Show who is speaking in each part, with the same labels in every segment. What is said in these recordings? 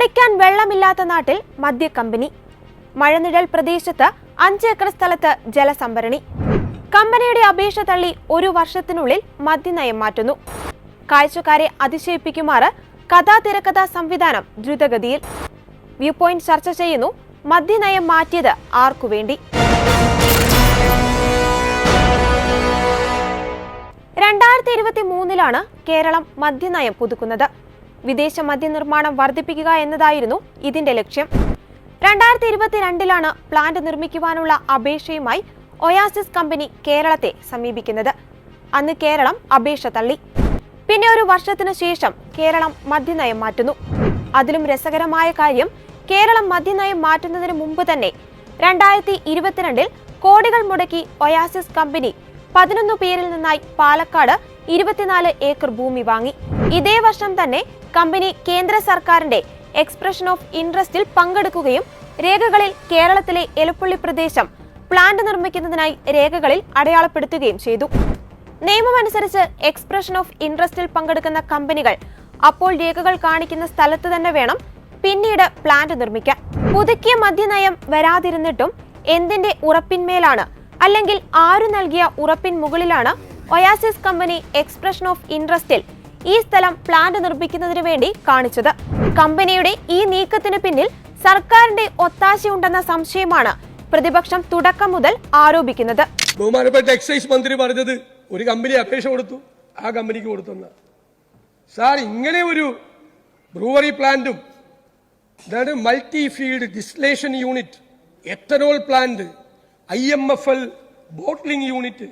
Speaker 1: കുടിക്കാൻ വെള്ളമില്ലാത്ത നാട്ടിൽ മദ്യക്കമ്പനി. മഴനിഴൽ പ്രദേശത്ത് 5 ഏക്കർ സ്ഥലത്ത് ജലസംഭരണി. കമ്പനിയുടെ അപേക്ഷ തള്ളി 1 വർഷത്തിനുള്ളിൽ മദ്യനയം മാറ്റുന്നു. കാഴ്ചക്കാരെ അതിശയിപ്പിക്കുമാറ് കഥാ തിരക്കഥാ സംവിധാനം ദ്രുതഗതിയിൽ. വ്യൂ പോയിന്റ് ചർച്ച ചെയ്യുന്നു മദ്യനയം മാറ്റിയത് ആർക്കുവേണ്ടി. 2023 കേരളം മദ്യനയം പുതുക്കുന്നത്. വിദേശ മദ്യനിർമ്മാണം വർദ്ധിപ്പിക്കുക എന്നതായിരുന്നു ഇതിന്റെ ലക്ഷ്യം. 2022 പ്ലാന്റ് നിർമ്മിക്കുവാനുള്ള അപേക്ഷയുമായി ഒയാസിസ് കമ്പനി കേരളത്തെ സമീപിക്കുന്നത്. അന്ന് കേരളം അപേക്ഷ തള്ളി. പിന്നെ 1 വർഷത്തിനു ശേഷം കേരളം മദ്യനയം മാറ്റുന്നു. അതിലും രസകരമായ കാര്യം, കേരളം മദ്യനയം മാറ്റുന്നതിന് മുമ്പ് തന്നെ 2022 കോടികൾ മുടക്കി ഒയാസിസ് കമ്പനി 11 പേരിൽ നിന്നായി പാലക്കാട് 24 ഏക്കർ ഭൂമി വാങ്ങി. ഇതേ വർഷം തന്നെ കമ്പനി കേന്ദ്ര സർക്കാരിന്റെ എക്സ്പ്രഷൻ ഓഫ് ഇൻട്രസ്റ്റിൽ പങ്കെടുക്കുകയും രേഖകളിൽ കേരളത്തിലെ എലപ്പുള്ളി പ്രദേശം പ്ലാന്റ് നിർമ്മിക്കുന്നതിനായി രേഖകളിൽ അടയാളപ്പെടുത്തുകയും ചെയ്തു. നിയമമനുസരിച്ച് എക്സ്പ്രഷൻ ഓഫ് ഇൻട്രസ്റ്റിൽ പങ്കെടുക്കുന്ന കമ്പനികൾ അപ്പോൾ രേഖകൾ കാണിക്കുന്ന സ്ഥലത്ത് തന്നെ വേണം പിന്നീട് പ്ലാന്റ് നിർമ്മിക്കാൻ. പുതുക്കിയ മദ്യനയം വരാതിരുന്നിട്ടും എന്തിന്റെ ഉറപ്പിന്മേലാണ്, അല്ലെങ്കിൽ ആരു നൽകിയ ഉറപ്പിൻ മുകളിലാണ് ഒയാസിസ് കമ്പനി എക്സ്പ്രഷൻ ഓഫ് ഇൻട്രസ്റ്റിൽ ഈ സ്ഥലം പ്ലാന്റ് നിർമ്മിക്കുന്നതിന് വേണ്ടി കാണിച്ചത്? കമ്പനിയുടെ ഈ നീക്കത്തിന് പിന്നിൽ സർക്കാരിന്റെ ഒത്താശയുണ്ടെന്ന സംശയമാണ് പ്രതിപക്ഷം തുടക്കം മുതൽ ആരോപിക്കുന്നത്.
Speaker 2: ബഹുമാനപ്പെട്ട എക്സൈസ് മന്ത്രി പറഞ്ഞത് ഒരു കമ്പനി അപേക്ഷ കൊടുത്തു, ആ കമ്പനിക്ക് കൊടുത്തെന്ന. സാർ, ഇങ്ങനെ ഒരു ബ്രൂവറി പ്ലാന്റും multi field distillation unit, ethanol plant, IMFL bottling unit,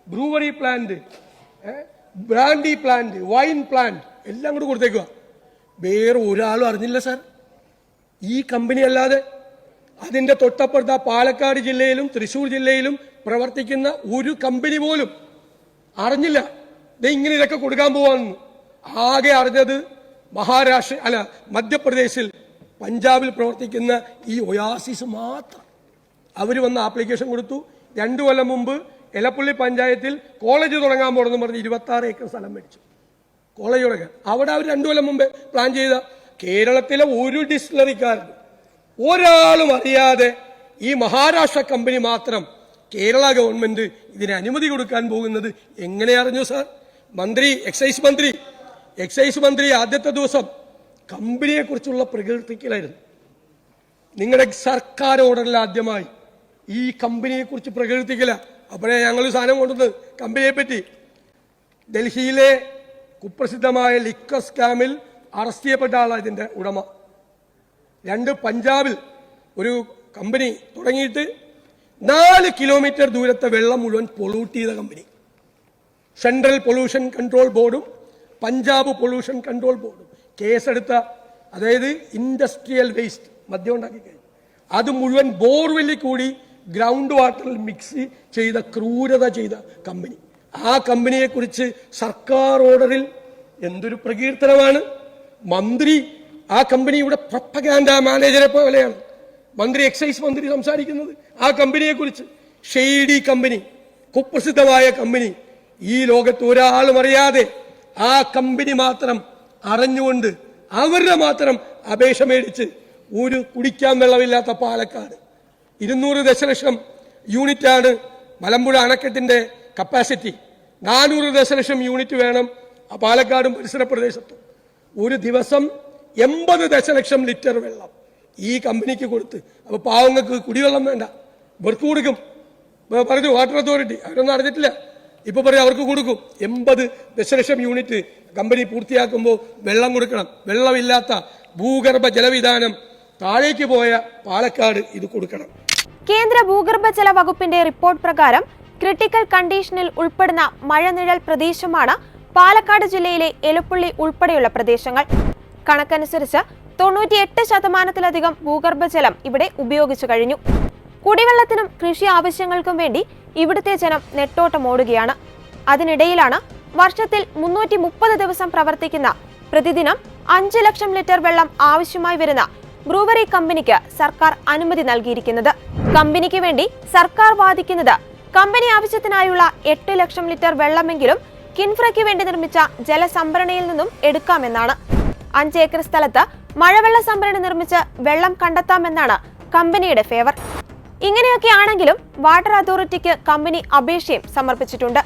Speaker 2: brewery plant, brandy plant, wine plant എല്ലാം കൂടെ കൊടുത്തേക്കുക. വേറെ ഒരാളും അറിഞ്ഞില്ല സാർ, ഈ കമ്പനി അല്ലാതെ. അതിന്റെ തൊട്ടപ്പുറത്ത് പാലക്കാട് ജില്ലയിലും തൃശൂർ ജില്ലയിലും പ്രവർത്തിക്കുന്ന ഒരു കമ്പനി പോലും അറിഞ്ഞില്ല ഇങ്ങനെ ഇതൊക്കെ കൊടുക്കാൻ പോവാന്ന്. ആകെ അറിഞ്ഞത് മധ്യപ്രദേശിൽ, പഞ്ചാബിൽ പ്രവർത്തിക്കുന്ന ഈ ഒയാസിസ് മാത്രം. അവർ വന്ന് ആപ്ലിക്കേഷൻ കൊടുത്തു. 2 കൊല്ലം മുമ്പ് എലപ്പുള്ളി പഞ്ചായത്തിൽ കോളേജ് തുടങ്ങാൻ പോകണമെന്ന് പറഞ്ഞ് 26 ഏക്കർ സ്ഥലം മേടിച്ചു കോളേജ് തുടങ്ങാൻ. അവിടെ അവർ 2 കൊല്ലം മുമ്പേ പ്ലാൻ ചെയ്ത കേരളത്തിലെ ഒരു ഡിസ്റ്റിലറിക്കാരൻ ഒരാളും അറിയാതെ ഈ മഹാരാഷ്ട്ര കമ്പനി മാത്രം കേരള ഗവൺമെന്റ് ഇതിന് അനുമതി കൊടുക്കാൻ പോകുന്നത് എങ്ങനെ അറിഞ്ഞു സാർ? എക്സൈസ് മന്ത്രി ആദ്യത്തെ ദിവസം കമ്പനിയെ കുറിച്ചുള്ള പ്രകീർത്തിക്കലായിരുന്നു. നിങ്ങളുടെ സർക്കാർ ഓർഡറിൽ ആദ്യമായി ഈ കമ്പനിയെ കുറിച്ച് പ്രകീർത്തിക്കില്ല. അപ്പോഴേ ഞങ്ങൾ സാധനം കൊണ്ടുവന്നത് കമ്പനിയെ പറ്റി. ഡൽഹിയിലെ കുപ്രസിദ്ധമായ ലിക്കർ സ്കാമിൽ അറസ്റ്റ് ചെയ്യപ്പെട്ട ആളാണ് ഇതിന്റെ ഉടമ. 2 പഞ്ചാബിൽ ഒരു കമ്പനി തുടങ്ങിയിട്ട് 4 കിലോമീറ്റർ ദൂരത്തെ വെള്ളം മുഴുവൻ പൊള്യൂട്ട് ചെയ്ത കമ്പനി. സെൻട്രൽ പൊല്യൂഷൻ കൺട്രോൾ ബോർഡും പഞ്ചാബ് പൊല്യൂഷൻ കൺട്രോൾ ബോർഡും കേസെടുത്ത, അതായത് ഇൻഡസ്ട്രിയൽ വേസ്റ്റ് മദ്യം ഉണ്ടാക്കി കഴിഞ്ഞു അത് മുഴുവൻ ബോർവെല്ലിൽ കൂടി ഗ്രൗണ്ട് വാട്ടറിൽ മിക്സ് ചെയ്ത ക്രൂരത ചെയ്ത കമ്പനി. ആ കമ്പനിയെ കുറിച്ച് സർക്കാർ ഓർഡറിൽ എന്തൊരു പ്രകീർത്തനമാണ്. മന്ത്രി ആ കമ്പനിയുടെ പ്രൊപ്പഗാൻഡ മാനേജറെ പോലെയാണ് എക്സൈസ് മന്ത്രി സംസാരിക്കുന്നത് ആ കമ്പനിയെ കുറിച്ച്. ഷെയ്ഡി കമ്പനി, കുപ്രസിദ്ധമായ കമ്പനി. ഈ ലോകത്ത് ഒരാളും അറിയാതെ ആ കമ്പനി മാത്രം അറിഞ്ഞുകൊണ്ട് അവരുടെ മാത്രം അപേക്ഷ മേടിച്ച് ഒരു കുടിക്കാൻ വെള്ളമില്ലാത്ത പാലക്കാട് 200 ദശലക്ഷം യൂണിറ്റാണ് മലമ്പുഴ അണക്കെട്ടിന്റെ കപ്പാസിറ്റി. 400 ദശലക്ഷം യൂണിറ്റ് വേണം പാലക്കാടും പരിസര പ്രദേശത്തും. ഒരു ദിവസം 80 ദശലക്ഷം ലിറ്റർ വെള്ളം ഈ കമ്പനിക്ക് കൊടുത്ത്. അപ്പൊ പാവങ്ങൾക്ക് കുടിവെള്ളം വേണ്ട, ഇവർക്ക് കൊടുക്കും. പറഞ്ഞു വാട്ടർ അതോറിറ്റി, അവരൊന്നും അറിഞ്ഞിട്ടില്ല. ഇപ്പൊ പറയും അവർക്ക് കൊടുക്കും. 80 ദശലക്ഷം യൂണിറ്റ് കമ്പനി പൂർത്തിയാക്കുമ്പോൾ വെള്ളം കൊടുക്കണം. വെള്ളമില്ലാത്ത ഭൂഗർഭ ജലവിധാനം താഴേക്ക് പോയ പാലക്കാട് ഇത് കൊടുക്കണം.
Speaker 1: കേന്ദ്ര ഭൂഗർഭജല വകുപ്പിന്റെ റിപ്പോർട്ട് പ്രകാരം ക്രിട്ടിക്കൽ കണ്ടീഷനിൽ ഉൾപ്പെടുന്ന മഴനിഴൽ പ്രദേശമാണ് പാലക്കാട് ജില്ലയിലെ എലപ്പുള്ളി ഉൾപ്പെടെയുള്ള പ്രദേശങ്ങൾ. കണക്കനുസരിച്ച് 98% ഭൂഗർഭജലം ഇവിടെ ഉപയോഗിച്ചു കഴിഞ്ഞു. കുടിവെള്ളത്തിനും കൃഷി ആവശ്യങ്ങൾക്കും വേണ്ടി ഇവിടുത്തെ ജനം നെട്ടോട്ടമോടുകയാണ്. അതിനിടയിലാണ് വർഷത്തിൽ 330 ദിവസം പ്രവർത്തിക്കുന്ന, പ്രതിദിനം 5 ലക്ഷം ലിറ്റർ വെള്ളം ആവശ്യമായി വരുന്ന ബ്രൂവറി കമ്പനിക്ക് സർക്കാർ അനുമതി നൽകിയിരിക്കുന്നത്. കമ്പനിക്ക് വേണ്ടി സർക്കാർ വാദിക്കുന്നത് കമ്പനി ആവശ്യത്തിനായുള്ള 8 ലക്ഷം ലിറ്റർ വെള്ളമെങ്കിലും കിൻഫ്രയ്ക്ക് വേണ്ടി നിർമ്മിച്ച ജലസംഭരണിയിൽ നിന്നും എടുക്കാമെന്നാണ്. 5 ഏക്കർ സ്ഥലത്ത് മഴവെള്ള സംഭരണി നിർമ്മിച്ച് വെള്ളം കണ്ടെത്താമെന്നാണ് കമ്പനിയുടെ ഫേവർ. ഇങ്ങനെയൊക്കെ ആണെങ്കിലും വാട്ടർ അതോറിറ്റിക്ക് കമ്പനി അപേക്ഷയും സമർപ്പിച്ചിട്ടുണ്ട്.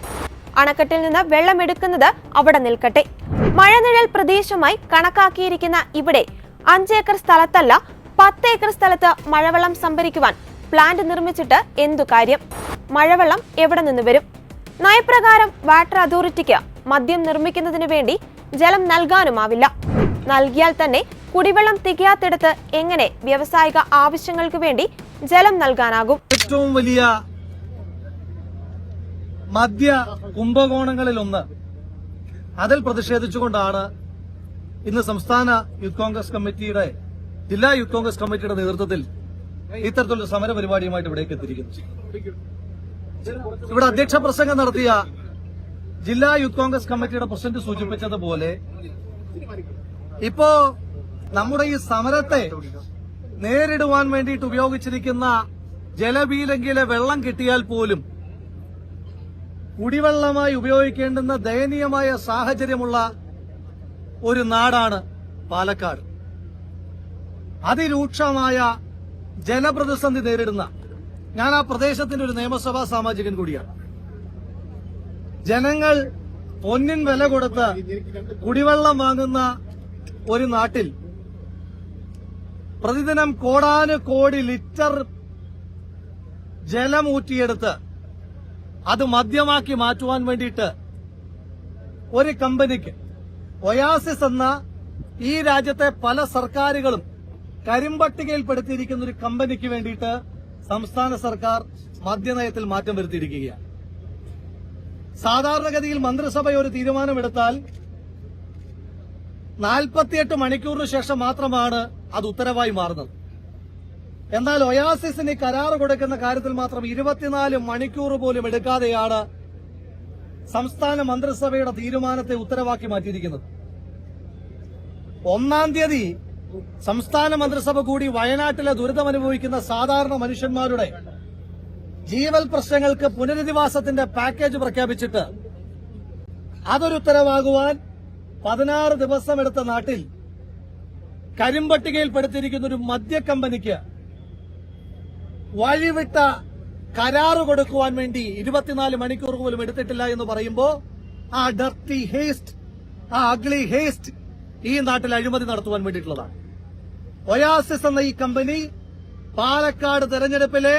Speaker 1: അണക്കെട്ടിൽ നിന്ന് വെള്ളം എടുക്കുന്നത് അവിടെ നിൽക്കട്ടെ. മഴനിഴൽ പ്രദേശമായി കണക്കാക്കിയിരിക്കുന്ന ഇവിടെ 5 ഏക്കർ സ്ഥലത്തല്ല 10 ഏക്കർ സ്ഥലത്ത് മഴവെള്ളം സംഭരിക്കുവാൻ പ്ലാന്റ് നിർമ്മിച്ചിട്ട് എന്തു കാര്യം? മഴവെള്ളം എവിടെ നിന്ന് വരും? നയപ്രകാരം വാട്ടർ അതോറിറ്റിക്ക് മദ്യം നിർമ്മിക്കുന്നതിന് വേണ്ടി ജലം നൽകാനുമാവില്ല. നൽകിയാൽ തന്നെ കുടിവെള്ളം തികയാത്തിടത്ത് എങ്ങനെ വ്യാവസായിക ആവശ്യങ്ങൾക്ക് വേണ്ടി ജലം നൽകാനാകും?
Speaker 3: ഏറ്റവും വലിയ മദ്യ കുംഭകോണങ്ങളിലൊന്ന്. അതിൽ പ്രതിഷേധിച്ചുകൊണ്ടാണ് ഇന്ന് സംസ്ഥാന യൂത്ത് കോൺഗ്രസ് കമ്മിറ്റിയുടെ ജില്ലാ യൂത്ത് കോൺഗ്രസ് കമ്മിറ്റിയുടെ നേതൃത്വത്തിൽ ഇത്തരത്തിലുള്ള സമര പരിപാടിയുമായിട്ട് ഇവിടേക്ക് എത്തിയിരിക്കുന്നത്. ഇവിടെ അധ്യക്ഷ പ്രസംഗം നടത്തിയ ജില്ലാ യൂത്ത് കോൺഗ്രസ് കമ്മിറ്റിയുടെ പ്രസിഡന്റ് സൂചിപ്പിച്ചതുപോലെ ഇപ്പോ നമ്മുടെ ഈ സമരത്തെ നേരിടുവാൻ വേണ്ടിയിട്ട് ഉപയോഗിച്ചിരിക്കുന്ന ജലപീരങ്കിയിലെ വെള്ളം കിട്ടിയാൽ പോലും കുടിവെള്ളമായി ഉപയോഗിക്കേണ്ടുന്ന ദയനീയമായ സാഹചര്യമുള്ള ഒരു നാടാണ് പാലക്കാട്. അതിരൂക്ഷമായ ജലപ്രതിസന്ധി നേരിടുന്ന, ഞാൻ ആ പ്രദേശത്തിന്റെ ഒരു നിയമസഭാ സാമാജികൻ കൂടിയാണ്. ജനങ്ങൾ പൊന്നിൻ വില കൊടുത്ത് കുടിവെള്ളം വാങ്ങുന്ന ഒരു നാട്ടിൽ പ്രതിദിനം കോടാനുകോടി ലിറ്റർ ജലം ഊറ്റിയെടുത്ത് അത് മദ്യമാക്കി മാറ്റുവാൻ വേണ്ടിയിട്ട് ഒരു കമ്പനിക്ക്, ഒയാസിസ് എന്ന ഈ രാജ്യത്തെ പല സർക്കാരുകളും കരിമ്പട്ടികയിൽപ്പെടുത്തിയിരിക്കുന്ന ഒരു കമ്പനിക്ക് വേണ്ടിയിട്ട് സംസ്ഥാന സർക്കാർ മദ്യനയത്തിൽ മാറ്റം വരുത്തിയിരിക്കുകയാണ്. സാധാരണഗതിയിൽ മന്ത്രിസഭ ഒരു തീരുമാനമെടുത്താൽ 48 മണിക്കൂറിന് ശേഷം മാത്രമാണ് അത് ഉത്തരവായി മാറുന്നത്. എന്നാൽ ഒയാസിസിന് കരാർ കൊടുക്കുന്ന കാര്യത്തിൽ മാത്രം 24 മണിക്കൂർ പോലും എടുക്കാതെയാണ് സംസ്ഥാന മന്ത്രിസഭയുടെ തീരുമാനത്തെ ഉത്തരവാക്കി മാറ്റിയിരിക്കുന്നത്. 1-ാം തീയതി സംസ്ഥാന മന്ത്രിസഭ കൂടി വയനാട്ടിലെ ദുരിതമനുഭവിക്കുന്ന സാധാരണ മനുഷ്യന്മാരുടെ ജീവൽ പ്രശ്നങ്ങൾക്ക് പുനരധിവാസത്തിന്റെ പാക്കേജ് പ്രഖ്യാപിച്ചിട്ട് അതൊരു ഉത്തരവാകുവാൻ 16 ദിവസമെടുത്ത നാട്ടിൽ കരിമ്പട്ടികയിൽപ്പെടുത്തിയിരിക്കുന്ന ഒരു മദ്യ കമ്പനിക്ക് വഴിവിട്ട കരാറ് കൊടുക്കുവാൻ വേണ്ടി 24 മണിക്കൂർ പോലും എടുത്തിട്ടില്ല എന്ന് പറയുമ്പോൾ ആ ഡർട്ടി ഹേസ്റ്റ്, ആ അഗ്ലി ഹേസ്റ്റ് ഈ നാട്ടിൽ അഴിമതി നടത്തുവാൻ വേണ്ടിയിട്ടുള്ളതാണ്. ഒയാസിസ് എന്ന ഈ കമ്പനി പാലക്കാട് തെരഞ്ഞെടുപ്പിലെ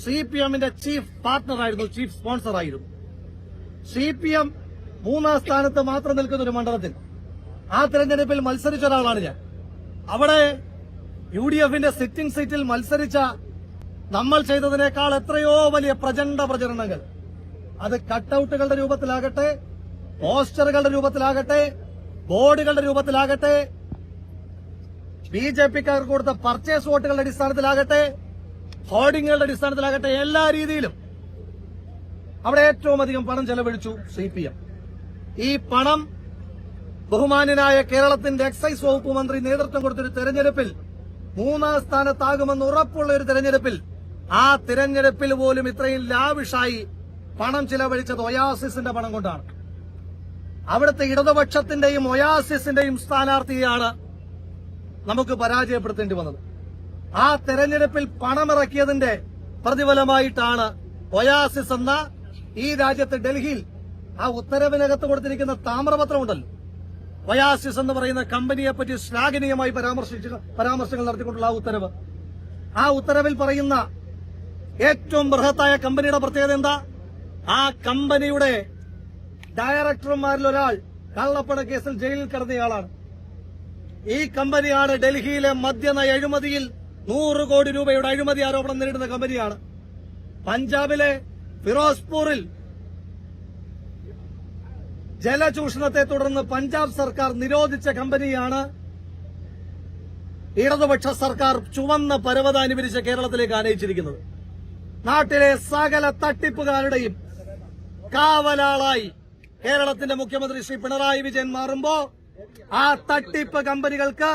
Speaker 3: CPMന്റെ ചീഫ് പാർട്ണറായിരുന്നു, ചീഫ് സ്പോൺസറായിരുന്നു. CPM 3-ാം സ്ഥാനത്ത് മാത്രം നിൽക്കുന്ന ഒരു മണ്ഡലത്തിൽ ആ തെരഞ്ഞെടുപ്പിൽ മത്സരിച്ച ഒരാളാണ് ഞാൻ. അവിടെ UDFന്റെ സിറ്റിംഗ് സീറ്റിൽ മത്സരിച്ച നമ്മൾ ചെയ്തതിനേക്കാൾ എത്രയോ വലിയ പ്രചണ്ഡ പ്രചരണങ്ങൾ, അത് കട്ടൌട്ടുകളുടെ രൂപത്തിലാകട്ടെ, പോസ്റ്ററുകളുടെ രൂപത്തിലാകട്ടെ, ബോർഡുകളുടെ രൂപത്തിലാകട്ടെ, BJPക്കാർക്ക് കൊടുത്ത പർച്ചേസ് വോട്ടുകളുടെ അടിസ്ഥാനത്തിലാകട്ടെ, ഹോർഡിങ്ങുകളുടെ അടിസ്ഥാനത്തിലാകട്ടെ, എല്ലാ രീതിയിലും അവിടെ ഏറ്റവും അധികം പണം ചെലവഴിച്ചു CPM. ഈ പണം ബഹുമാന്യനായ കേരളത്തിന്റെ എക്സൈസ് വകുപ്പ് മന്ത്രി നേതൃത്വം കൊടുത്തൊരു തെരഞ്ഞെടുപ്പിൽ 3-ാം സ്ഥാനത്താകുമെന്ന് ഉറപ്പുള്ള ഒരു തെരഞ്ഞെടുപ്പിൽ, ആ തെരഞ്ഞെടുപ്പിൽ പോലും ഇത്രയും ലാവിഷായി പണം ചിലവഴിച്ചത് ഒയാസിസിന്റെ പണം കൊണ്ടാണ്. അവിടുത്തെ ഇടതുപക്ഷത്തിന്റെയും ഒയാസിസിന്റെയും സ്ഥാനാർത്ഥിയാണ് നമുക്ക് പരാജയപ്പെടുത്തേണ്ടി വന്നത്. ആ തെരഞ്ഞെടുപ്പിൽ പണമിറക്കിയതിന്റെ പ്രതിഫലമായിട്ടാണ് ഒയാസിസ് എന്ന ഈ രാജ്യത്ത് ഡൽഹിയിൽ ആ ഉത്തരവിനകത്ത് കൊടുത്തിരിക്കുന്ന താമ്രപത്രമുണ്ടല്ലോ, ഒയാസിസ് എന്ന് പറയുന്ന കമ്പനിയെപ്പറ്റി ശ്ലാഘനീയമായി പരാമർശങ്ങൾ നടത്തിക്കൊണ്ടുള്ള ആ ഉത്തരവ്. ആ ഉത്തരവിൽ പറയുന്ന ഏറ്റവും ബൃഹത്തായ കമ്പനിയുടെ പ്രത്യേകത എന്താ? ആ കമ്പനിയുടെ ഡയറക്ടർമാരിൽ ഒരാൾ കള്ളപ്പണ കേസിൽ ജയിലിൽ കിടന്നയാളാണ്. ഈ കമ്പനിയാണ് ഡൽഹിയിലെ മദ്യനയ അഴിമതിയിൽ 100 കോടി രൂപയുടെ അഴിമതി ആരോപണം നേരിടുന്ന കമ്പനിയാണ്. പഞ്ചാബിലെ ഫിറോസ്പൂരിൽ ജലചൂഷണത്തെ തുടർന്ന് പഞ്ചാബ് സർക്കാർ നിരോധിച്ച കമ്പനിയാണ് ഇടതുപക്ഷ സർക്കാർ ചുവന്ന പരവതാനി വിരിച്ച് കേരളത്തിലേക്ക് ആനയിച്ചിരിക്കുന്നത്. നാട്ടിലെ സകല തട്ടിപ്പുകാരുടെയും കാവലാളായി കേരളത്തിന്റെ മുഖ്യമന്ത്രി ശ്രീ പിണറായി വിജയൻ മാറുമ്പോ ആ തട്ടിപ്പ് കമ്പനികൾക്ക്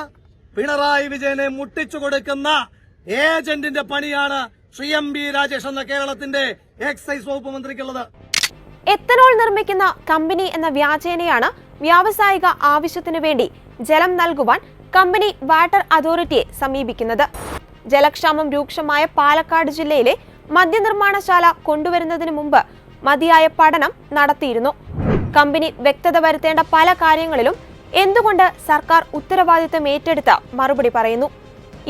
Speaker 3: പിണറായി വിജയനെ മുട്ടിച്ചു കൊടുക്കുന്ന ഏജന്റിന്റെ പണിയാണ് ശ്രീ MB രാജേഷ് എന്ന കേരളത്തിന്റെ എക്സൈസ് വകുപ്പ് മന്ത്രിക്കുള്ളത്.
Speaker 1: എത്തനോൾ നിർമ്മിക്കുന്ന കമ്പനി എന്ന വ്യാജേനയാണ് വ്യാവസായിക ആവശ്യത്തിനു വേണ്ടി ജലം നൽകുവാൻ കമ്പനി വാട്ടർ അതോറിറ്റിയെ സമീപിക്കുന്നത്. ജലക്ഷാമം രൂക്ഷമായ പാലക്കാട് ജില്ലയിലെ മദ്യനിർമ്മാണശാല കൊണ്ടുവരുന്നതിന് മുമ്പ് മതിയായ പഠനം നടത്തിയിരുന്നു. കമ്പനി വ്യക്തത വരുത്തേണ്ട പല കാര്യങ്ങളിലും എന്തുകൊണ്ട് സർക്കാർ ഉത്തരവാദിത്തം ഏറ്റെടുത്ത മറുപടി പറയുന്നു.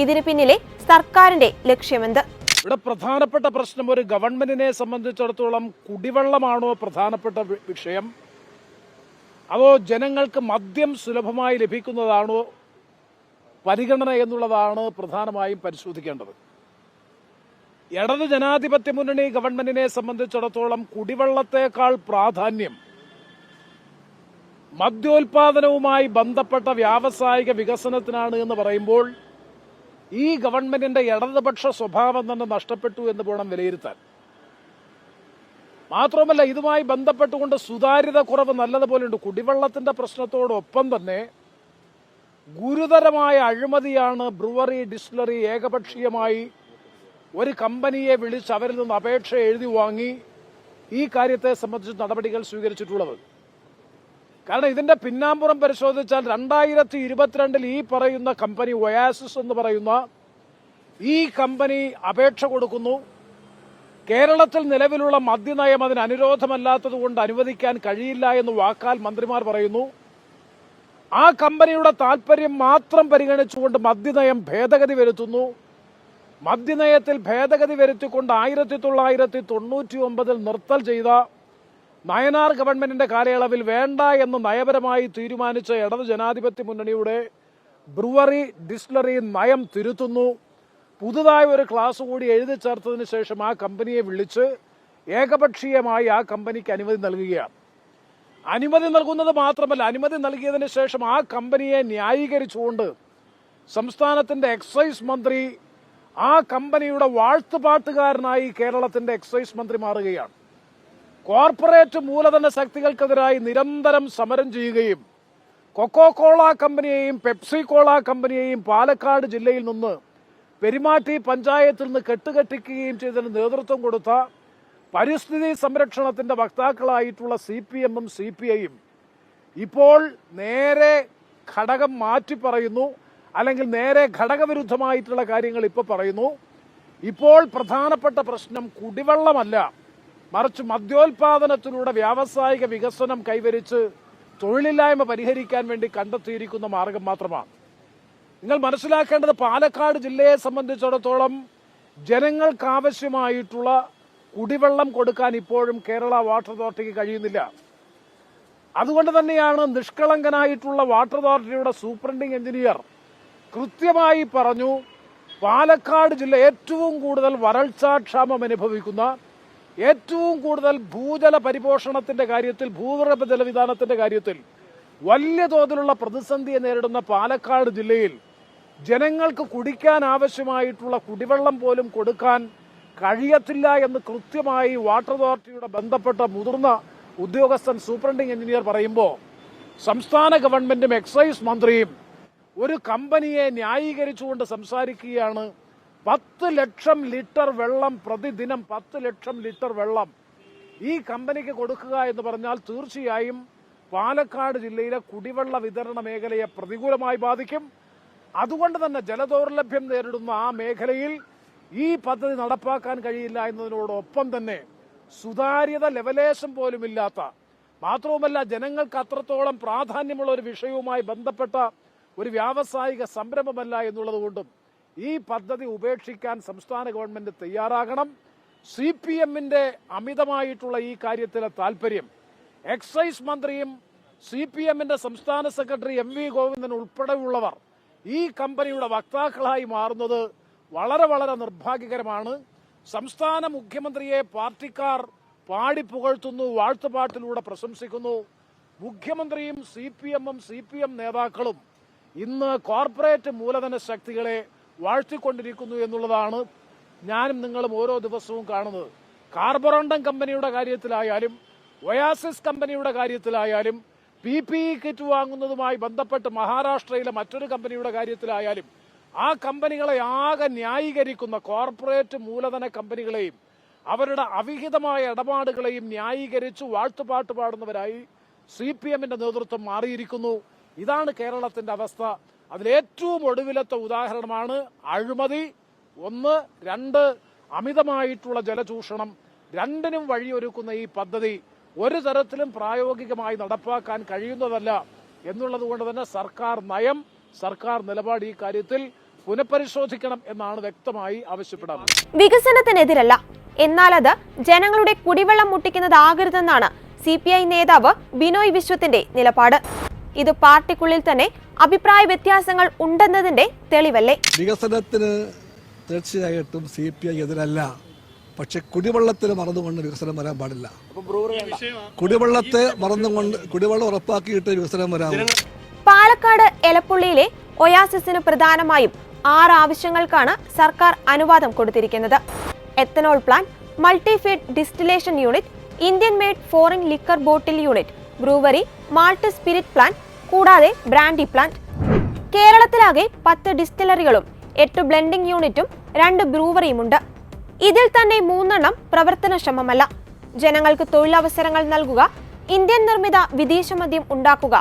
Speaker 1: ഇതിന് പിന്നിലെ സർക്കാരിന്റെ ലക്ഷ്യമെന്ത്?
Speaker 4: ഇവിടെ പ്രധാനപ്പെട്ട പ്രശ്നം ഒരു ഗവൺമെന്റിനെ സംബന്ധിച്ചിടത്തോളം കുടിവെള്ളമാണോ പ്രധാനപ്പെട്ട വിഷയം, അതോ ജനങ്ങൾക്ക് മദ്യം സുലഭമായി ലഭിക്കുന്നതാണോ പരിഗണന എന്നുള്ളതാണ് പ്രധാനമായും പരിശോധിക്കേണ്ടത്. ഇടത് ജനാധിപത്യ മുന്നണി ഗവൺമെന്റിനെ സംബന്ധിച്ചിടത്തോളം കുടിവെള്ളത്തേക്കാൾ പ്രാധാന്യം മദ്യോൽപാദനവുമായി ബന്ധപ്പെട്ട വ്യാവസായിക വികസനത്തിനാണ് എന്ന് പറയുമ്പോൾ ഈ ഗവൺമെന്റിന്റെ ഇടതുപക്ഷ സ്വഭാവം തന്നെ നഷ്ടപ്പെട്ടു എന്ന് വേണം വിലയിരുത്താൻ. മാത്രമല്ല, ഇതുമായി ബന്ധപ്പെട്ടുകൊണ്ട് സുതാര്യത കുറവ് നല്ലതുപോലെയുണ്ട്. കുടിവെള്ളത്തിന്റെ പ്രശ്നത്തോടൊപ്പം തന്നെ ഗുരുതരമായ അഴിമതിയാണ് ബ്രുവറി ഡിസ്റ്റിലറി ഏകപക്ഷീയമായി ഒരു കമ്പനിയെ വിളിച്ച് അവരിൽ നിന്ന് അപേക്ഷ എഴുതി വാങ്ങി ഈ കാര്യത്തെ സംബന്ധിച്ച് നടപടികൾ സ്വീകരിച്ചിട്ടുള്ളത്. കാരണം ഇതിന്റെ പിന്നാമ്പുറം പരിശോധിച്ചാൽ 2022 ഈ പറയുന്ന കമ്പനി ഒയാസിസ് എന്ന് പറയുന്ന ഈ കമ്പനി അപേക്ഷ കൊടുക്കുന്നു. കേരളത്തിൽ നിലവിലുള്ള മദ്യനയം അതിന് അനുരോധമല്ലാത്തതുകൊണ്ട് അനുവദിക്കാൻ കഴിയില്ല എന്ന് വാക്കാൽ മന്ത്രിമാർ പറയുന്നു. ആ കമ്പനിയുടെ താൽപര്യം മാത്രം പരിഗണിച്ചുകൊണ്ട് മദ്യനയം ഭേദഗതി വരുത്തുന്നു. മദ്യനയത്തിൽ ഭേദഗതി വരുത്തിക്കൊണ്ട് 1999 നിർത്തൽ ചെയ്ത നയനാർ ഗവൺമെന്റിന്റെ കാലയളവിൽ വേണ്ട എന്ന് നയപരമായി തീരുമാനിച്ച ഇടത് ജനാധിപത്യ മുന്നണിയുടെ ബ്രുവറി ഡിസ്റ്റിലറി നയം തിരുത്തുന്നു. പുതുതായി ഒരു ക്ലാസ് കൂടി എഴുതി ചേർത്തതിന് ശേഷം ആ കമ്പനിയെ വിളിച്ച് ഏകപക്ഷീയമായി ആ കമ്പനിക്ക് അനുമതി നൽകുകയാണ്. അനുമതി നൽകുന്നത് മാത്രമല്ല, അനുമതി നൽകിയതിന് ശേഷം ആ കമ്പനിയെ ന്യായീകരിച്ചുകൊണ്ട് സംസ്ഥാനത്തിന്റെ എക്സൈസ് മന്ത്രി ആ കമ്പനിയുടെ വാഴ്ത്തുപാട്ടുകാരനായി കേരളത്തിന്റെ എക്സൈസ് മന്ത്രി മാറുകയാണ്. കോർപ്പറേറ്റ് മൂലധന ശക്തികൾക്കെതിരായി നിരന്തരം സമരം ചെയ്യുകയും കൊക്കോകോള കമ്പനിയെയും പെപ്സി കോള കമ്പനിയെയും പാലക്കാട് ജില്ലയിൽ നിന്ന് പെരുമാറ്റി പഞ്ചായത്തിൽ നിന്ന് കെട്ടുകെട്ടിക്കുകയും ചെയ്തതിന് നേതൃത്വം കൊടുത്ത പരിസ്ഥിതി സംരക്ഷണത്തിന്റെ വക്താക്കളായിട്ടുള്ള CPM-ഉം CPI-യും ഇപ്പോൾ നേരെ ഘടകം മാറ്റി പറയുന്നു, അല്ലെങ്കിൽ നേരെ ഘടകവിരുദ്ധമായിട്ടുള്ള കാര്യങ്ങൾ ഇപ്പോൾ പറയുന്നു. ഇപ്പോൾ പ്രധാനപ്പെട്ട പ്രശ്നം കുടിവെള്ളമല്ല, മറിച്ച് മദ്യോൽപാദനത്തിലൂടെ വ്യാവസായിക വികസനം കൈവരിച്ച് തൊഴിലില്ലായ്മ പരിഹരിക്കാൻ വേണ്ടി കണ്ടെത്തിയിരിക്കുന്ന മാർഗം മാത്രമാണ്. നിങ്ങൾ മനസ്സിലാക്കേണ്ടത്, പാലക്കാട് ജില്ലയെ സംബന്ധിച്ചിടത്തോളം ജനങ്ങൾക്കാവശ്യമായിട്ടുള്ള കുടിവെള്ളം കൊടുക്കാൻ ഇപ്പോഴും കേരള വാട്ടർ അതോറിറ്റിക്ക് കഴിയുന്നില്ല. അതുകൊണ്ട് തന്നെയാണ് നിഷ്കളങ്കനായിട്ടുള്ള വാട്ടർ അതോറിറ്റിയുടെ സൂപ്രണ്ടിംഗ് എഞ്ചിനീയർ കൃത്യമായി പറഞ്ഞു, പാലക്കാട് ജില്ല ഏറ്റവും കൂടുതൽ വരൾച്ചാക്ഷാമം അനുഭവിക്കുന്ന, ഏറ്റവും കൂടുതൽ ഭൂജല പരിപോഷണത്തിന്റെ കാര്യത്തിൽ, ഭൂഗർഭ ജലവിധാനത്തിന്റെ കാര്യത്തിൽ വലിയ തോതിലുള്ള പ്രതിസന്ധിയെ നേരിടുന്ന പാലക്കാട് ജില്ലയിൽ ജനങ്ങൾക്ക് കുടിക്കാൻ ആവശ്യമായിട്ടുള്ള കുടിവെള്ളം പോലും കൊടുക്കാൻ കഴിയത്തില്ല എന്ന് കൃത്യമായി വാട്ടർ അതോറിറ്റിയുടെ ബന്ധപ്പെട്ട മുതിർന്ന ഉദ്യോഗസ്ഥൻ സൂപ്രണ്ടിംഗ് എഞ്ചിനീയർ പറയുമ്പോൾ സംസ്ഥാന ഗവൺമെന്റും എക്സൈസ് മന്ത്രിയും ഒരു കമ്പനിയെ ന്യായീകരിച്ചുകൊണ്ട് സംസാരിക്കുകയാണ്. 10 ലക്ഷം ലിറ്റർ വെള്ളം പ്രതിദിനം, 10 ലക്ഷം ലിറ്റർ വെള്ളം ഈ കമ്പനിക്ക് കൊടുക്കുക എന്ന് പറഞ്ഞാൽ തീർച്ചയായും പാലക്കാട് ജില്ലയിലെ കുടിവെള്ള വിതരണ മേഖലയെ പ്രതികൂലമായി ബാധിക്കും. അതുകൊണ്ട് തന്നെ ജലദൗർലഭ്യം നേരിടുന്ന ആ മേഖലയിൽ ഈ പദ്ധതി നടപ്പാക്കാൻ കഴിയില്ല എന്നതിനോടൊപ്പം തന്നെ സുതാര്യത ലെവലേശം പോലുമില്ലാത്ത, മാത്രവുമല്ല ജനങ്ങൾക്ക് അത്രത്തോളം പ്രാധാന്യമുള്ള ഒരു വിഷയവുമായി ബന്ധപ്പെട്ട ഒരു വ്യാവസായിക സംരംഭമല്ല എന്നുള്ളതുകൊണ്ടും ഈ പദ്ധതി ഉപേക്ഷിക്കാൻ സംസ്ഥാന ഗവൺമെന്റ് തയ്യാറാകണം. CPM-ന്റെ അമിതമായിട്ടുള്ള ഈ കാര്യത്തിലെ താൽപര്യം എക്സൈസ് മന്ത്രിയും CPM-ന്റെ സംസ്ഥാന സെക്രട്ടറി MV ഗോവിന്ദൻ ഉൾപ്പെടെയുള്ളവർ ഈ കമ്പനിയുടെ വക്താക്കളായി മാറുന്നത് വളരെ വളരെ നിർഭാഗ്യകരമാണ്. സംസ്ഥാന മുഖ്യമന്ത്രിയെ പാർട്ടിക്കാർ പാടിപ്പുകഴ്ത്തുന്നു, വാഴ്ത്തുപാട്ടിലൂടെ പ്രശംസിക്കുന്നു. മുഖ്യമന്ത്രിയും CPM-ഉം CPM നേതാക്കളും ഇന്ന് കോർപ്പറേറ്റ് മൂലധന ശക്തികളെ വാഴ്ത്തിക്കൊണ്ടിരിക്കുന്നു എന്നുള്ളതാണ് ഞാനും നിങ്ങളും ഓരോ ദിവസവും കാണുന്നത്. കാർബറണ്ടം കമ്പനിയുടെ കാര്യത്തിലായാലും ഒയാസിസ് കമ്പനിയുടെ കാര്യത്തിലായാലും PPE കിറ്റ് വാങ്ങുന്നതുമായി ബന്ധപ്പെട്ട് മഹാരാഷ്ട്രയിലെ മറ്റൊരു കമ്പനിയുടെ കാര്യത്തിലായാലും ആ കമ്പനികളെ ആകെ ന്യായീകരിക്കുന്ന കോർപ്പറേറ്റ് മൂലധന കമ്പനികളെയും അവരുടെ അവിഹിതമായ ഇടപാടുകളെയും ന്യായീകരിച്ച് വാഴ്ത്തുപാട്ട് പാടുന്നവരായി CPM-ന്റെ നേതൃത്വം മാറിയിരിക്കുന്നു. ഇതാണ് കേരളത്തിന്റെ അവസ്ഥ. അതിലേറ്റവും ഒടുവിലത്തെ ഉദാഹരണമാണ് അഴിമതി 1, 2 അമിതമായിട്ടുള്ള ജലചൂഷണം. രണ്ടിനും വഴിയൊരുക്കുന്ന ഈ പദ്ധതി ഒരു തരത്തിലും പ്രായോഗികമായി നടപ്പാക്കാൻ കഴിയുന്നതല്ല എന്നുള്ളത് കൊണ്ട് തന്നെ സർക്കാർ നയം, സർക്കാർ നിലപാട് ഈ കാര്യത്തിൽ പുനഃപരിശോധിക്കണം എന്നാണ് വ്യക്തമായി ആവശ്യപ്പെടുന്നത്.
Speaker 1: വികസനത്തിനെതിരല്ല, എന്നാൽ അത് ജനങ്ങളുടെ കുടിവെള്ളം മുട്ടിക്കുന്നതാകരുതെന്നാണ് CPI നേതാവ് ബിനോയ് വിശ്വത്തിന്റെ നിലപാട്. ഇത് പാർട്ടിക്കുള്ളിൽ തന്നെ അഭിപ്രായ വ്യത്യാസങ്ങൾ ഉണ്ടെന്നതിന്റെ തെളിവല്ലേ?
Speaker 3: വികസനത്തിന് തീർച്ചയായിട്ടും CPI എതിരല്ല. പക്ഷെ കുടിവെള്ളത്തിന് മറന്നുകൊണ്ട് വികസനം വരാൻ പാടില്ല. കുടിവെള്ളത്തെ മറന്നുകൊണ്ട് കുടിവെള്ളം ഉറപ്പാക്കിയിട്ട് വികസനം വരാം.
Speaker 1: പാലക്കാട് എലപ്പുള്ളിയിലെ ഒയാസിസിന് പ്രധാനമായും 6 ആവശ്യങ്ങൾക്കാണ് സർക്കാർ അനുവാദം കൊടുത്തിരിക്കുന്നത്. Ethanol plant, multifeed distillation unit, Indian made foreign liquor bottle unit, brewery, malt spirit plant, കൂടാതെ ബ്രാൻഡി പ്ലാന്റ്. കേരളത്തിലാകെ 10 ഡിസ്റ്റിലറികളും 8 ബ്ലെൻഡിംഗ് യൂണിറ്റും 2 ബ്രൂവറിയുമുണ്ട്. ഇതിൽ തന്നെ 3 പ്രവർത്തനക്ഷമമല്ല. ജനങ്ങൾക്ക് തൊഴിലവസരങ്ങൾ നൽകുക, ഇന്ത്യൻ നിർമ്മിത വിദേശ മദ്യം ഉണ്ടാക്കുക,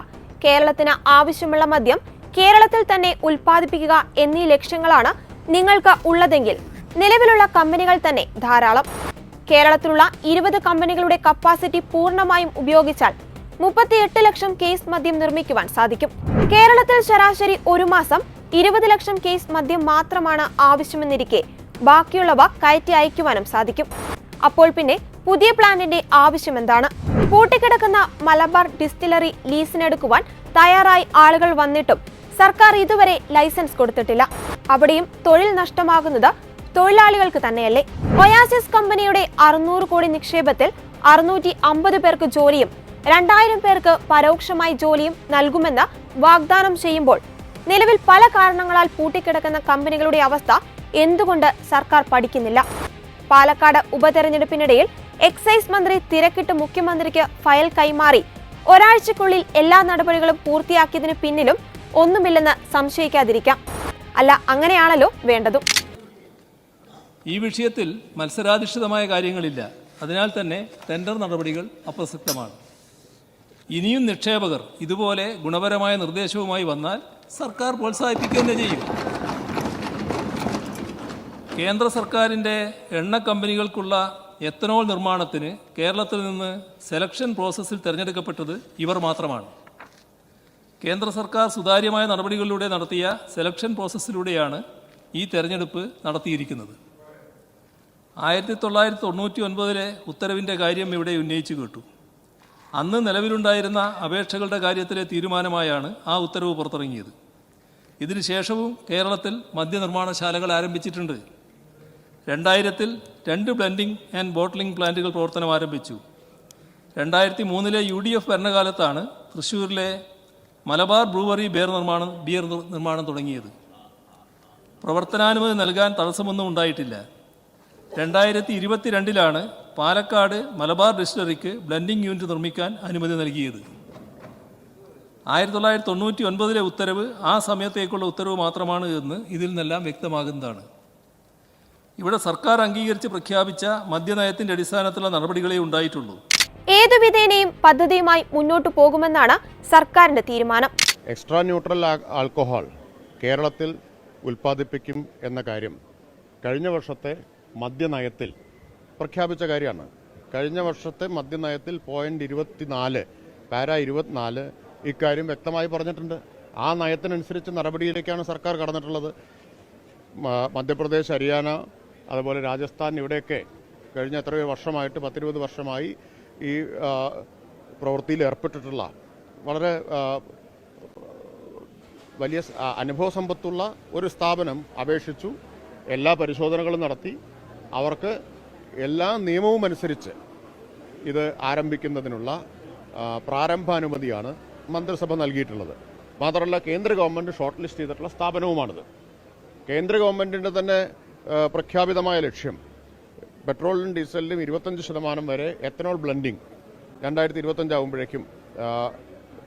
Speaker 1: കേരളത്തിന് ആവശ്യമുള്ള മദ്യം കേരളത്തിൽ തന്നെ ഉൽപ്പാദിപ്പിക്കുക എന്നീ ലക്ഷ്യങ്ങളാണ് നിങ്ങൾക്ക് ഉള്ളതെങ്കിൽ നിലവിലുള്ള കമ്പനികൾ തന്നെ ധാരാളം. കേരളത്തിലുള്ള 20 കമ്പനികളുടെ കപ്പാസിറ്റി പൂർണ്ണമായും ഉപയോഗിച്ചാൽ 38 ലക്ഷം കേസ് മദ്യം നിർമ്മിക്കുവാൻ സാധിക്കും. കേരളത്തിൽ ശരാശരി ഒരു മാസം 20 ലക്ഷം കേസ് മദ്യം മാത്രമാണ് ആവശ്യമെന്നിരിക്കെ ബാക്കിയുള്ളവ കയറ്റി അയക്കുവാനും സാധിക്കും. അപ്പോൾ പിന്നെ പുതിയ പ്ലാന്റിന്റെ ആവശ്യമെന്താണ്? പൂട്ടിക്കിടക്കുന്ന മലബാർ ഡിസ്റ്റിലറി ലീസിനെടുക്കുവാൻ തയ്യാറായി ആളുകൾ വന്നിട്ടും സർക്കാർ ഇതുവരെ ലൈസൻസ് കൊടുത്തിട്ടില്ല. അവിടെയും തൊഴിൽ നഷ്ടമാകുന്നത് തൊഴിലാളികൾക്ക് തന്നെയല്ലേ? ഒയാസിസ് കമ്പനിയുടെ 600 കോടി നിക്ഷേപത്തിൽ 650 പേർക്ക് ജോലിയും 2000 പേർക്ക് പരോക്ഷമായി ജോലിയും നൽകുമെന്ന് വാഗ്ദാനം ചെയ്യുമ്പോൾ നിലവിൽ പല കാരണങ്ങളാൽ പൂട്ടിക്കിടക്കുന്ന കമ്പനികളുടെ അവസ്ഥ എന്തുകൊണ്ട് സർക്കാർ പഠിക്കുന്നില്ല? പാലക്കാട് ഉപതെരഞ്ഞെടുപ്പിനിടയിൽ എക്സൈസ് മന്ത്രി തിരക്കിട്ട് മുഖ്യമന്ത്രിക്ക് ഫയൽ കൈമാറി ഒരാഴ്ചക്കുള്ളിൽ എല്ലാ നടപടികളും പൂർത്തിയാക്കിയതിന് പിന്നിലും ഒന്നുമില്ലെന്ന് സംശയിക്കാതിരിക്കാം. അല്ല, അങ്ങനെയാണല്ലോ വേണ്ടതും.
Speaker 5: ഈ വിഷയത്തിൽ മത്സരാധിഷ്ഠിതമായ കാര്യങ്ങളില്ല. അതിനാൽ തന്നെ ടെൻഡർ നടപടികൾ അപ്രസക്തമാണ്. ഇനിയും നിക്ഷേപകർ ഇതുപോലെ ഗുണപരമായ നിർദ്ദേശവുമായി വന്നാൽ സർക്കാർ പ്രോത്സാഹിപ്പിക്കുക തന്നെ ചെയ്യും. കേന്ദ്ര സർക്കാരിൻ്റെ എണ്ണ കമ്പനികൾക്കുള്ള എത്തനോൾ നിർമ്മാണത്തിന് കേരളത്തിൽ നിന്ന് സെലക്ഷൻ പ്രോസസ്സിൽ തിരഞ്ഞെടുക്കപ്പെട്ടത് ഇവർ മാത്രമാണ്. കേന്ദ്ര സർക്കാർ സുതാര്യമായ നടപടികളിലൂടെ നടത്തിയ സെലക്ഷൻ പ്രോസസ്സിലൂടെയാണ് ഈ തെരഞ്ഞെടുപ്പ് നടത്തിയിരിക്കുന്നത്. 1999 ഉത്തരവിൻ്റെ കാര്യം ഇവിടെ ഉന്നയിച്ചു കേട്ടു. അന്ന് നിലവിലുണ്ടായിരുന്ന അപേക്ഷകളുടെ കാര്യത്തിലെ തീരുമാനമായാണ് ആ ഉത്തരവ് പുറത്തിറങ്ങിയത്. ഇതിനു ശേഷവും കേരളത്തിൽ മദ്യനിർമ്മാണശാലകൾ ആരംഭിച്ചിട്ടുണ്ട്. 2000 2 ബ്ലെൻഡിംഗ് ആൻഡ് ബോട്ട്ലിംഗ് പ്ലാന്റുകൾ പ്രവർത്തനം ആരംഭിച്ചു. 2003 UDF ഭരണകാലത്താണ് തൃശ്ശൂരിലെ മലബാർ ബ്രൂവറി ബിയർ നിർമ്മാണം തുടങ്ങിയത്. പ്രവർത്തനാനുമതി നൽകാൻ തടസ്സമൊന്നും ഉണ്ടായിട്ടില്ല. 2022 പാലക്കാട് മലബാർ ഡിസ്റ്റിലറിക്ക് ബ്ലെൻഡിംഗ് യൂണിറ്റ് നിർമ്മിക്കാൻ അനുമതി നൽകിയത്. 1999 ഉത്തരവ് ആ സമയത്തേക്കുള്ള ഉത്തരവ് മാത്രമാണ് എന്ന് ഇതിൽ നിന്നെല്ലാം വ്യക്തമാകുന്നതാണ്. ഇവിടെ സർക്കാർ അംഗീകരിച്ച് പ്രഖ്യാപിച്ച മദ്യനയത്തിന്റെ അടിസ്ഥാനത്തിലുള്ള നടപടികളെ ഉണ്ടായിട്ടുള്ളൂ.
Speaker 1: ഏതു വിധേനയും പദ്ധതിയുമായി മുന്നോട്ടു പോകുമെന്നാണ് സർക്കാരിന്റെ തീരുമാനം.
Speaker 6: എക്സ്ട്രാ ന്യൂട്രൽ ആൽക്കഹോൾ കേരളത്തിൽ ഉൽപ്പാദിപ്പിക്കും എന്ന കാര്യം കഴിഞ്ഞ വർഷത്തെ മദ്യനയത്തിൽ പ്രഖ്യാപിച്ച കാര്യമാണ്. കഴിഞ്ഞ വർഷത്തെ മദ്യനയത്തിൽ .24 പാര 24 ഇക്കാര്യം വ്യക്തമായി പറഞ്ഞിട്ടുണ്ട്. ആ നയത്തിനനുസരിച്ച് നടപടിയിലേക്കാണ് സർക്കാർ കടന്നിട്ടുള്ളത്. മധ്യപ്രദേശ്, ഹരിയാന, അതുപോലെ രാജസ്ഥാൻ, ഇവിടെയൊക്കെ കഴിഞ്ഞ എത്രയോ വർഷമായിട്ട് 10-20 വർഷമായി ഈ പ്രവൃത്തിയിൽ ഏർപ്പെട്ടിട്ടുള്ള വളരെ വലിയ അനുഭവ സമ്പത്തുള്ള ഒരു സ്ഥാപനം അപേക്ഷിച്ചു. എല്ലാ പരിശോധനകളും നടത്തി അവർക്ക് എല്ലാ നിയമവും അനുസരിച്ച് ഇത് ആരംഭിക്കുന്നതിനുള്ള പ്രാരംഭാനുമതിയാണ് മന്ത്രിസഭ നൽകിയിട്ടുള്ളത്. മാത്രമല്ല കേന്ദ്ര ഗവൺമെൻറ് ഷോർട്ട് ലിസ്റ്റ് ചെയ്തിട്ടുള്ള സ്ഥാപനവുമാണിത്. കേന്ദ്ര ഗവൺമെൻറ്റിൻ്റെ തന്നെ പ്രഖ്യാപിതമായ ലക്ഷ്യം പെട്രോളിനും ഡീസലിനും 25% വരെ എത്തനോൾ ബ്ലെൻഡിംഗ് 2025 ആകുമ്പോഴേക്കും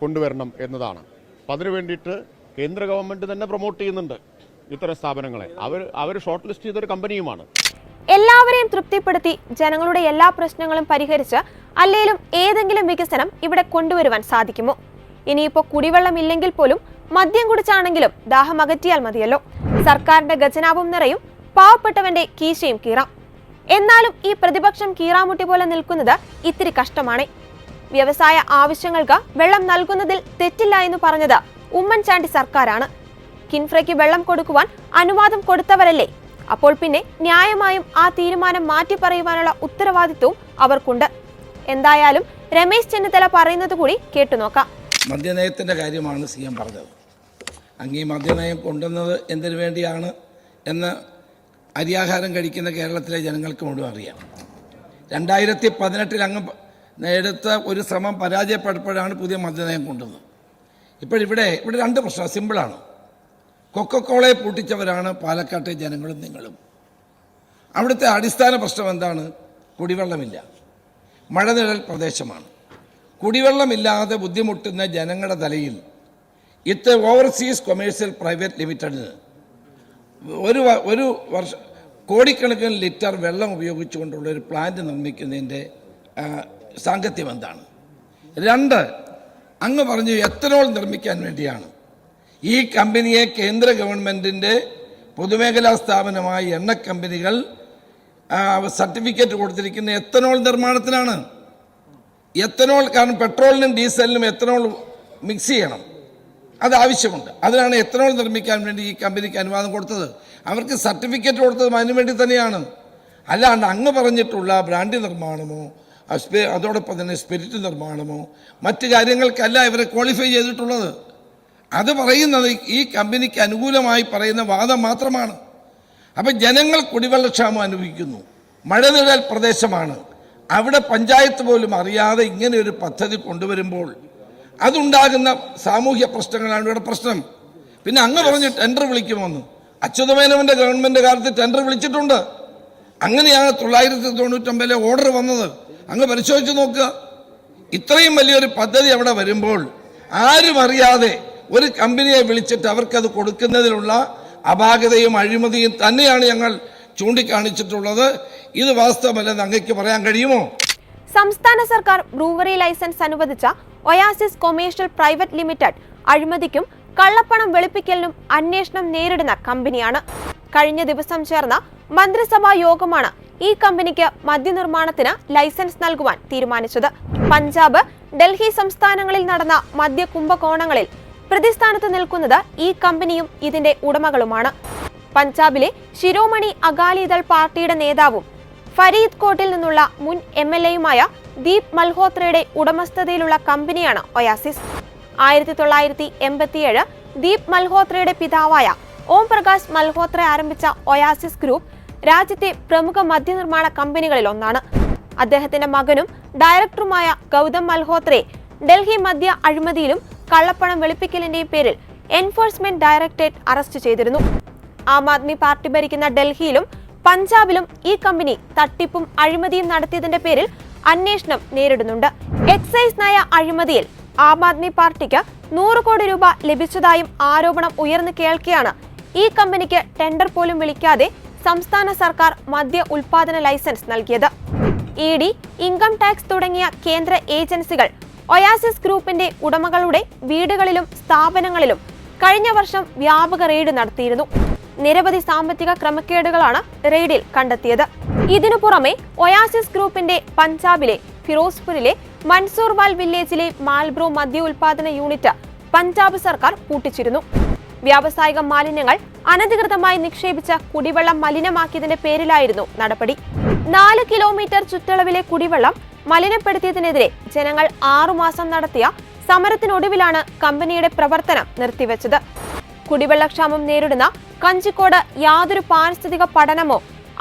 Speaker 6: കൊണ്ടുവരണം എന്നതാണ്. അപ്പം അതിനു വേണ്ടിയിട്ട് കേന്ദ്ര ഗവൺമെൻറ് തന്നെ പ്രൊമോട്ട് ചെയ്യുന്നുണ്ട് ഇത്തരം സ്ഥാപനങ്ങളെ. അവർ ഷോർട്ട് ലിസ്റ്റ് ചെയ്തൊരു കമ്പനിയുമാണ്.
Speaker 1: എല്ലാവരെയും തൃപ്തിപ്പെടുത്തി ജനങ്ങളുടെ എല്ലാ പ്രശ്നങ്ങളും പരിഹരിച്ച് അല്ലെങ്കിലും ഏതെങ്കിലും വികസനം ഇവിടെ കൊണ്ടുവരുവാൻ സാധിക്കുമോ? ഇനിയിപ്പോൾ കുടിവെള്ളം ഇല്ലെങ്കിൽ പോലും മദ്യം കുടിച്ചാണെങ്കിലും ദാഹം അകറ്റിയാൽ മതിയല്ലോ. സർക്കാരിന്റെ ഖജനാവും നിറയും, പാവപ്പെട്ടവന്റെ കീശയും കീറാം. എന്നാലും ഈ പ്രതിപക്ഷം കീറാമുട്ടി പോലെ നിൽക്കുന്നത് ഇത്തിരി കഷ്ടമാണ്. വ്യവസായ ആവശ്യങ്ങൾക്ക് വെള്ളം നൽകുന്നതിൽ തെറ്റില്ല എന്ന് പറഞ്ഞത് ഉമ്മൻചാണ്ടി സർക്കാരാണ്. കിൻഫ്രയ്ക്ക് വെള്ളം കൊടുക്കുവാൻ അനുവാദം കൊടുത്തവരല്ലേ? അപ്പോൾ പിന്നെ ന്യായമായും ആ തീരുമാനം മാറ്റി പറയുവാനുള്ള ഉത്തരവാദിത്വവും അവർക്കുണ്ട്. എന്തായാലും രമേശ് ചെന്നിത്തല പറയുന്നത് കൂടി കേട്ടുനോക്കാം.
Speaker 7: മദ്യനയത്തിൻ്റെ കാര്യമാണ് CM പറഞ്ഞത്. അങ്ങ് ഈ മദ്യനയം കൊണ്ടുവന്നത് എന്തിനു വേണ്ടിയാണ് എന്ന് അരിയാഹാരം കഴിക്കുന്ന കേരളത്തിലെ ജനങ്ങൾക്ക് മുഴുവൻ അറിയാം. 2018 അങ്ങ് എടുത്ത ഒരു ശ്രമം പരാജയപ്പെട്ടപ്പോഴാണ് പുതിയ മദ്യനയം കൊണ്ടുവന്നത്. ഇപ്പോഴിവിടെ രണ്ട് പ്രശ്നം സിമ്പിളാണ്. കൊക്കക്കോളയെ പൂട്ടിച്ചവരാണ് പാലക്കാട്ടെ ജനങ്ങളും നിങ്ങളും. അവിടുത്തെ അടിസ്ഥാന പ്രശ്നം എന്താണ്? കുടിവെള്ളമില്ല. മഴനിഴൽ പ്രദേശമാണ്. കുടിവെള്ളമില്ലാതെ ബുദ്ധിമുട്ടുന്ന ജനങ്ങളുടെ തലയിൽ ഓവർസീസ് കൊമേഴ്സ്യൽ പ്രൈവറ്റ് ലിമിറ്റഡിന് ഒരു വർഷം കോടിക്കണക്കിന് ലിറ്റർ വെള്ളം ഉപയോഗിച്ചുകൊണ്ടുള്ള ഒരു പ്ലാന്റ് നിർമ്മിക്കുന്നതിൻ്റെ സാങ്കത്യം എന്താണ്? 2, അങ്ങ് പറഞ്ഞു എത്തനോൾ നിർമ്മിക്കാൻ വേണ്ടിയാണ് ഈ കമ്പനിയെ കേന്ദ്ര ഗവൺമെൻറ്റിൻ്റെ പൊതുമേഖലാ സ്ഥാപനമായ എണ്ണ കമ്പനികൾ സർട്ടിഫിക്കറ്റ് കൊടുത്തിരിക്കുന്ന എത്തനോൾ നിർമ്മാണത്തിനാണ്. എത്തനോൾ, കാരണം പെട്രോളിനും ഡീസലിനും എത്തനോൾ മിക്സ് ചെയ്യണം, അത് ആവശ്യമുണ്ട്. അതിനാണ് എത്തനോൾ നിർമ്മിക്കാൻ വേണ്ടി ഈ കമ്പനിക്ക് അനുവാദം കൊടുത്തത്. അവർക്ക് സർട്ടിഫിക്കറ്റ് കൊടുത്തത് അതിനു വേണ്ടി തന്നെയാണ്. അല്ലാണ്ട് അങ്ങ് പറഞ്ഞിട്ടുള്ള ബ്രാൻഡി നിർമ്മാണമോ അതോടൊപ്പം തന്നെ സ്പിരിറ്റ് നിർമ്മാണമോ മറ്റു കാര്യങ്ങൾക്കല്ല ഇവരെ ക്വാളിഫൈ ചെയ്തിട്ടുള്ളത്. അത് പറയുന്നത് ഈ കമ്പനിക്ക് അനുകൂലമായി പറയുന്ന വാദം മാത്രമാണ്. അപ്പം ജനങ്ങൾ കുടിവെള്ളക്ഷാമം അനുഭവിക്കുന്നു. മഴനിഴൽ പ്രദേശമാണ്. അവിടെ പഞ്ചായത്ത് പോലും അറിയാതെ ഇങ്ങനെ ഒരു പദ്ധതി കൊണ്ടുവരുമ്പോൾ അതുണ്ടാകുന്ന സാമൂഹ്യ പ്രശ്നങ്ങളാണ് ഇവിടെ പ്രശ്നം. പിന്നെ അങ്ങ് പറഞ്ഞ് ടെൻഡർ വിളിക്കുമെന്ന്. അച്യുതമേനോന്റെ ഗവൺമെന്റ് കാലത്ത് ടെൻഡർ വിളിച്ചിട്ടുണ്ട്. അങ്ങനെയാണ് 999 ഓർഡർ വന്നത്. അങ്ങ് പരിശോധിച്ച് നോക്കുക. ഇത്രയും വലിയൊരു പദ്ധതി അവിടെ വരുമ്പോൾ ആരും അറിയാതെ ഒരു കമ്പനിയെ വിളിച്ചിട്ട് അവർക്കത് കൊടുക്കുന്നതിലുള്ള അപാകതയും അഴിമതിയും തന്നെയാണ് ഞങ്ങൾ ചൂണ്ടിക്കാണിച്ചിട്ടുള്ളത്. ഇത് വാസ്തവമല്ലെന്ന് അങ്ങേക്ക് പറയാൻ കഴിയുമോ?
Speaker 1: സംസ്ഥാന സർക്കാർ ബ്രൂവറി ലൈസൻസ് അനുവദിച്ച ഒയാസിസ് കൊമേഴ്ഷ്യൽ പ്രൈവറ്റ് ലിമിറ്റഡ് അഴിമതിക്കും കള്ളപ്പണം വെളുപ്പിക്കലിനും അന്വേഷണം നേരിടുന്ന കമ്പനിയാണ്. കഴിഞ്ഞ ദിവസം ചേർന്ന മന്ത്രിസഭാ യോഗമാണ് ഈ കമ്പനിക്ക് മദ്യനിർമ്മാണത്തിന് ലൈസൻസ് നൽകുവാൻ തീരുമാനിച്ചത്. പഞ്ചാബ്, ഡൽഹി സംസ്ഥാനങ്ങളിൽ നടന്ന മദ്യ കുംഭകോണങ്ങളിൽ പ്രതിസ്ഥാനത്ത് നിൽക്കുന്നത് ഈ കമ്പനിയും ഇതിന്റെ ഉടമകളുമാണ്. പഞ്ചാബിലെ ശിരോമണി അകാലിദൾ പാർട്ടിയുടെ നേതാവും ഫരീദ് കോട്ടിൽ നിന്നുള്ള മുൻ MLAയുമായ ദീപ് മൽഹോത്രയുടെ ഉടമസ്ഥതയിലുള്ള കമ്പനിയാണ് ഒയാസിസ്. 1987 ദീപ് മൽഹോത്രയുടെ പിതാവായ ഓം പ്രകാശ് മൽഹോത്ര ആരംഭിച്ച ഒയാസിസ് ഗ്രൂപ്പ് രാജ്യത്തെ പ്രമുഖ മദ്യനിർമ്മാണ കമ്പനികളിൽ ഒന്നാണ്. അദ്ദേഹത്തിന്റെ മകനും ഡയറക്ടറുമായ ഗൗതം മൽഹോത്രയെ ഡൽഹി മദ്യ അഴിമതിയിലും കള്ളപ്പണം വെളുപ്പിക്കലിന്റെയും പേരിൽ എൻഫോഴ്സ്മെന്റ് ഡയറക്ടറേറ്റ് അറസ്റ്റ് ചെയ്തിരുന്നു. ആം ആദ്മി പാർട്ടി ഭരിക്കുന്ന ഡൽഹിയിലും പഞ്ചാബിലും ഈ കമ്പനി തട്ടിപ്പും അഴിമതിയും നടത്തിയതിന്റെ പേരിൽ അന്വേഷണം നേരിടുന്നുണ്ട്. എക്സൈസ് നയ അഴിമതിയിൽ ആം ആദ്മി പാർട്ടിക്ക് 100 കോടി രൂപ ലഭിച്ചതായും ആരോപണം ഉയർന്നു കേൾക്കെയാണ് ഈ കമ്പനിക്ക് ടെൻഡർ പോലും വിളിക്കാതെ സംസ്ഥാന സർക്കാർ മദ്യ ഉൽപാദന ലൈസൻസ് നൽകിയത്. ED, ഇൻകം ടാക്സ് തുടങ്ങിയ കേന്ദ്ര ഏജൻസികൾ ഒയാസിസ് ഗ്രൂപ്പിന്റെ ഉടമകളുടെ വീടുകളിലും സ്ഥാപനങ്ങളിലും കഴിഞ്ഞ വർഷം വ്യാപക റെയ്ഡ് നടത്തിയിരുന്നു. നിരവധി സാമ്പത്തിക ക്രമക്കേടുകളാണ് റെയ്ഡിൽ കണ്ടെത്തിയത്. ഇതിനു പുറമെ ഒയാസിസ് ഗ്രൂപ്പിന്റെ പഞ്ചാബിലെ ഫിറോസ്പൂരിലെ മൻസൂർവാൽ വില്ലേജിലെ മാൽബ്രോ മദ്യ ഉൽപാദന യൂണിറ്റ് പഞ്ചാബ് സർക്കാർ പൂട്ടിച്ചിരുന്നു. വ്യാവസായിക മാലിന്യങ്ങൾ അനധികൃതമായി നിക്ഷേപിച്ച കുടിവെള്ളം മലിനമാക്കിയതിന്റെ പേരിലായിരുന്നു നടപടി. 4 കിലോമീറ്റർ ചുറ്റളവിലെ കുടിവെള്ളം മലിനപ്പെടുത്തിയതിനെതിരെ ജനങ്ങൾ 6 മാസം നടത്തിയ സമരത്തിനൊടുവിലാണ് കമ്പനിയുടെ പ്രവർത്തനം നിർത്തിവെച്ചത്. കുടിവെള്ളക്ഷാമം നേരിടുന്ന കഞ്ചിക്കോട് യാതൊരു പാരിസ്ഥിതിക പഠനമോ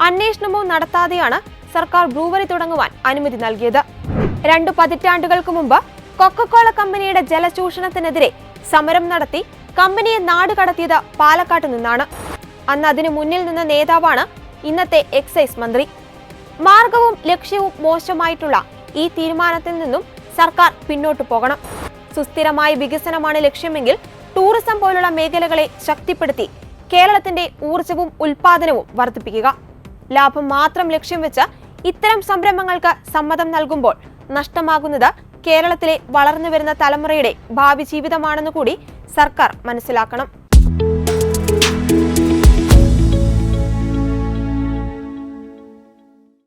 Speaker 1: അന്വേഷണമോ നടത്താതെയാണ് സർക്കാർ ബ്രൂവറി തുടങ്ങുവാൻ അനുമതി നൽകിയത്. 2 പതിറ്റാണ്ടുകൾക്ക് മുമ്പ് കൊക്കക്കോള കമ്പനിയുടെ ജലചൂഷണത്തിനെതിരെ സമരം നടത്തി കമ്പനിയെ നാടുകടത്തിയത് പാലക്കാട്ട് നിന്നാണ്. അന്ന് അതിനു മുന്നിൽ നിന്ന നേതാവാണ് ഇന്നത്തെ എക്സൈസ് മന്ത്രി. മാർഗവും ലക്ഷ്യവും മോശമായിട്ടുള്ള ഈ തീരുമാനത്തിൽ നിന്നും സർക്കാർ പിന്നോട്ടു പോകണം. സുസ്ഥിരമായ വികസനമാണ് ലക്ഷ്യമെങ്കിൽ ടൂറിസം പോലുള്ള മേഖലകളെ ശക്തിപ്പെടുത്തി കേരളത്തിന്റെ ഊർജവും ഉൽപാദനവും വർദ്ധിപ്പിക്കുക. ലാഭം മാത്രം ലക്ഷ്യം വെച്ച് ഇത്തരം സംരംഭങ്ങൾക്ക് സമ്മതം നൽകുമ്പോൾ നഷ്ടമാകുന്നത് കേരളത്തിലെ വളർന്നു വരുന്ന തലമുറയുടെ ഭാവി ജീവിതമാണെന്ന് കൂടി സർക്കാർ മനസ്സിലാക്കണം.